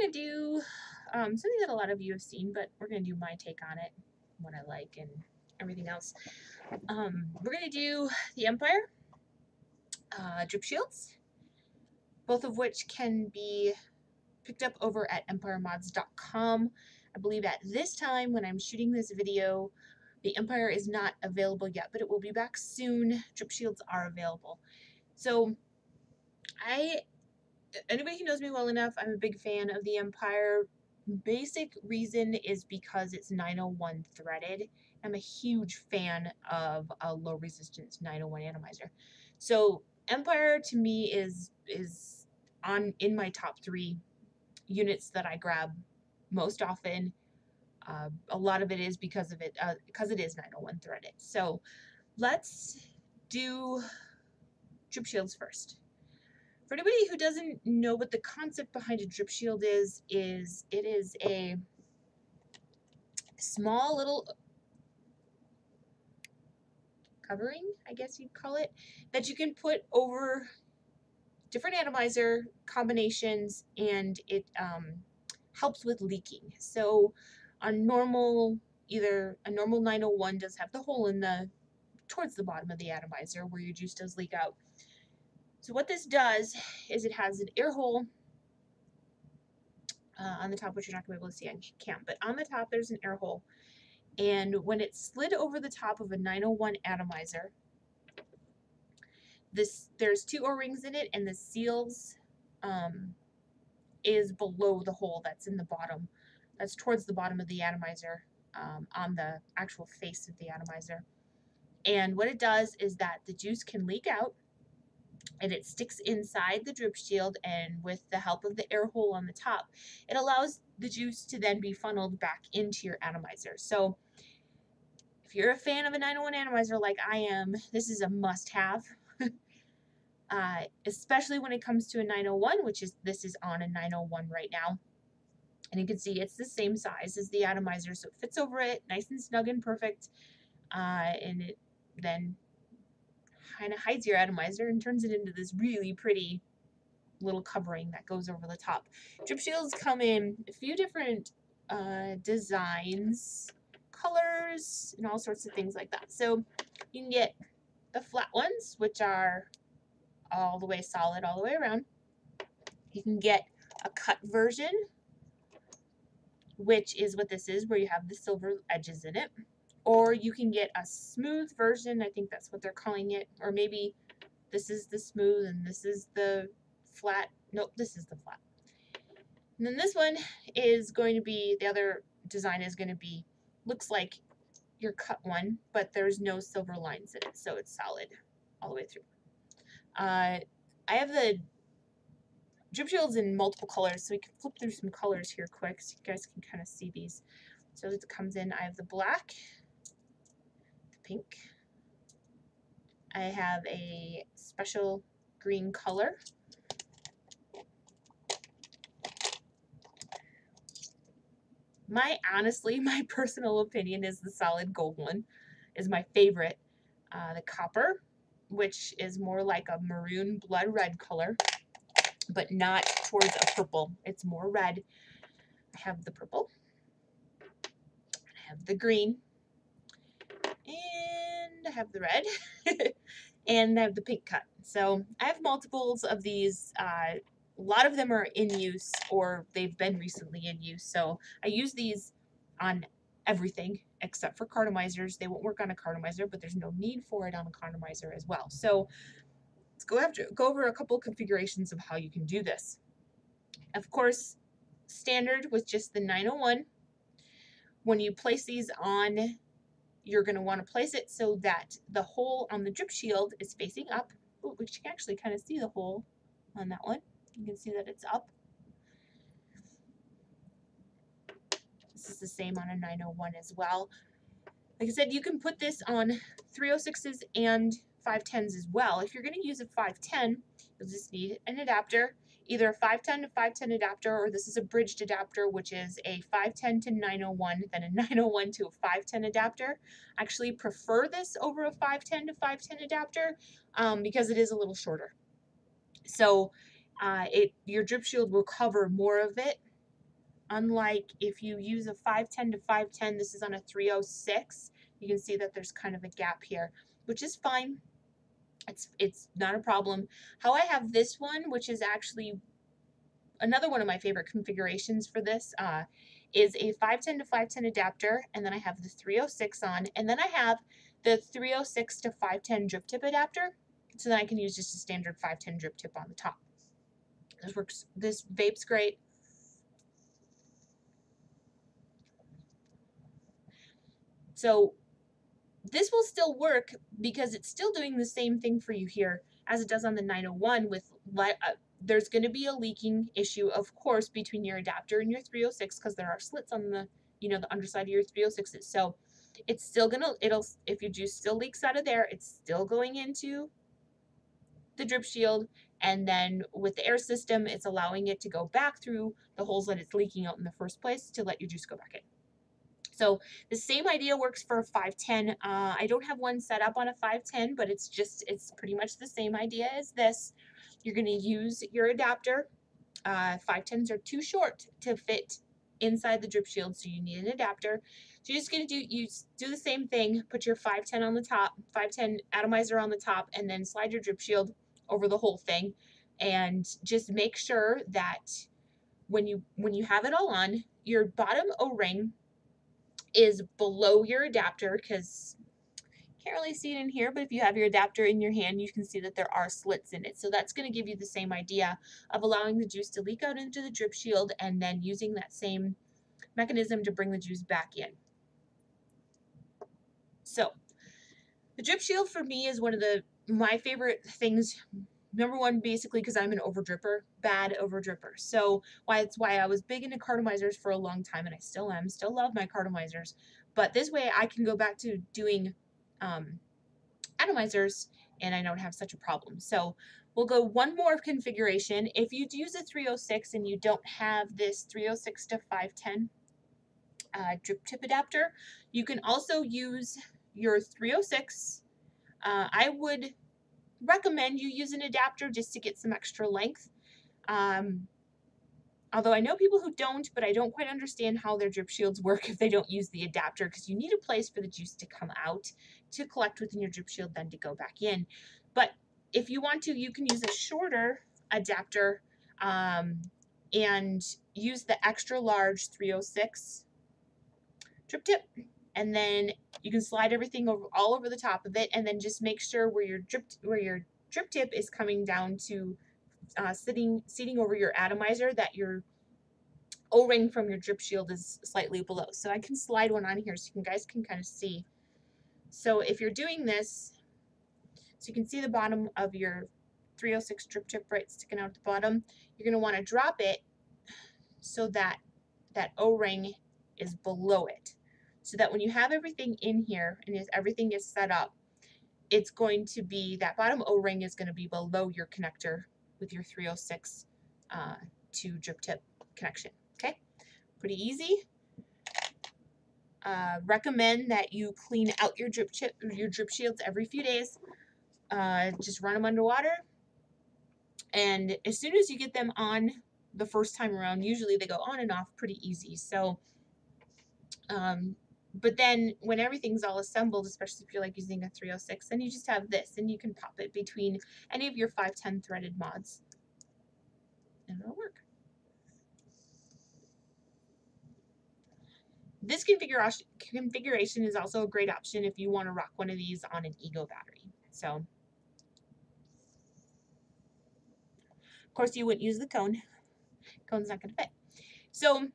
going to do something that a lot of you have seen, but we're going to do my take on it, what I like, and everything else. We're going to do the Empire drip shields, both of which can be picked up over at empiremods.com. I believe at this time when I'm shooting this video, the Empire is not available yet, but it will be back soon. Drip shields are available. So anybody who knows me well enough, I'm a big fan of the Empire. Basic reason is because it's 901 threaded. I'm a huge fan of a low resistance 901 atomizer. So Empire to me is in my top 3 units that I grab most often. A lot of it is because it is 901 threaded. So let's do drip shields first. For anybody who doesn't know what the concept behind a drip shield is it is a small little covering, I guess you'd call it, that you can put over different atomizer combinations, and it helps with leaking. So either a normal 901 does have the hole towards the bottom of the atomizer where your juice does leak out. So what this does is it has an air hole on the top, which you're not going to be able to see on cam, but on the top there's an air hole. And when it's slid over the top of a 901 atomizer, there's 2 O-rings in it, and the seals is below the hole that's in the bottom. That's towards the bottom of the atomizer, on the actual face of the atomizer. And what it does is that the juice can leak out, and it sticks inside the drip shield, and with the help of the air hole on the top, it allows the juice to then be funneled back into your atomizer. So if you're a fan of a 901 atomizer like I am, this is a must-have. Especially when it comes to a 901, this is on a 901 right now. And you can see it's the same size as the atomizer, so it fits over it, nice and snug and perfect. And it then kind of hides your atomizer and turns it into this really pretty little covering that goes over the top. Drip shields come in a few different designs, colors, and all sorts of things like that. So you can get the flat ones, which are all the way solid all the way around. You can get a cut version, which is what this is, where you have the silver edges in it. Or you can get a smooth version, I think that's what they're calling it. Or maybe this is the smooth and this is the flat. Nope, this is the flat. And then this one is going to be, the other design is going to be, looks like your cut one, but there's no silver lines in it, so it's solid all the way through. I have the drip shields in multiple colors, so we can flip through some colors here quick so you guys can kind of see these. So it comes in, I have the black, the pink, I have a special green color, honestly, my personal opinion is the solid gold one is my favorite. The copper, which is more like a maroon blood red color, but not towards a purple. It's more red. I have the purple. I have the green. And I have the red. And I have the pink cut. So I have multiples of these. A lot of them are in use, or they've been recently in use. So I use these on everything except for cartomizers. They won't work on a cartomizer, but there's no need for it on a cartomizer as well. So let's go over a couple configurations of how you can do this. Of course, standard with just the 901. When you place these on, you're going to want to place it so that the hole on the drip shield is facing up. Ooh, we can actually kind of see the hole on that one. You can see that it's up. This is the same on a 901 as well. Like I said, you can put this on 306s and 510s as well. If you're going to use a 510, you'll just need an adapter, either a 510 to 510 adapter, or this is a bridged adapter, which is a 510 to 901, then a 901 to a 510 adapter. I actually prefer this over a 510 to 510 adapter because it is a little shorter. So your drip shield will cover more of it unlike if you use a 510 to 510, this is on a 306. You can see that there's kind of a gap here, which is fine. It's not a problem. How I have this one, which is actually another one of my favorite configurations for this, is a 510 to 510 adapter, and then I have the 306 on, and then I have the 306 to 510 drip tip adapter, so then I can use just a standard 510 drip tip on the top. This vape's great. So this will still work because it's still doing the same thing for you here as it does on the 901 with there's going to be a leaking issue, of course, between your adapter and your 306 because there are slits on the, the underside of your 306s. So it's still going to, if your juice still leaks out of there, it's still going into the drip shield. And then with the air system, it's allowing it to go back through the holes that it's leaking out in the first place to let your juice go back in. So the same idea works for a 510. I don't have one set up on a 510, but it's pretty much the same idea as this. You're going to use your adapter. 510s are too short to fit inside the drip shield, so you need an adapter. So you're just going to do the same thing. Put your 510 on the top, 510 atomizer on the top, and then slide your drip shield over the whole thing. And just make sure that when you have it all on, your bottom O-ring is below your adapter, because you can't really see it in here, but if you have your adapter in your hand, you can see that there are slits in it. So that's going to give you the same idea of allowing the juice to leak out into the drip shield and then using that same mechanism to bring the juice back in. So the drip shield for me is one of my favorite things. Number one, basically, because I'm an overdripper, bad overdripper. So it's why I was big into cartomizers for a long time, and I still am. Still love my cartomizers. But this way I can go back to doing atomizers, and I don't have such a problem. So we'll go one more configuration. If you use a 306 and you don't have this 306 to 510 drip tip adapter, you can also use your 306. I would recommend you use an adapter just to get some extra length. Although I know people who don't, but I don't quite understand how their drip shields work if they don't use the adapter, because you need a place for the juice to come out to collect within your drip shield, then to go back in. But if you want to, you can use a shorter adapter and use the extra large 306 drip tip, and then you can slide everything all over the top of it, and then just make sure where your drip tip is coming down to seating over your atomizer, that your O-ring from your drip shield is slightly below. So I can slide one on here so you guys can kind of see. So if you're doing this, so you can see the bottom of your 306 drip tip right sticking out at the bottom, you're going to want to drop it so that that O-ring is below it. So that when you have everything in here and everything is set up, it's going to be, that bottom O-ring is going to be below your connector with your 306 to drip tip connection. Okay, pretty easy. Recommend that you clean out your drip shields every few days. Just run them under water, and as soon as you get them on the first time around, usually they go on and off pretty easy. So but then when everything's all assembled, especially if you're like using a 306, then you just have this, and you can pop it between any of your 510 threaded mods, and it'll work. This configuration is also a great option if you want to rock one of these on an Ego battery. So, of course, you wouldn't use the cone. Cone's not going to fit. So,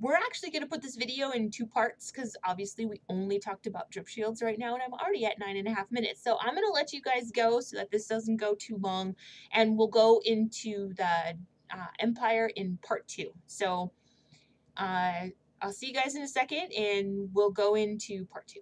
we're actually going to put this video in 2 parts because obviously we only talked about drip shields right now, and I'm already at 9.5 minutes. So I'm going to let you guys go so that this doesn't go too long, and we'll go into the Empire in part 2. So I'll see you guys in a second, and we'll go into part 2.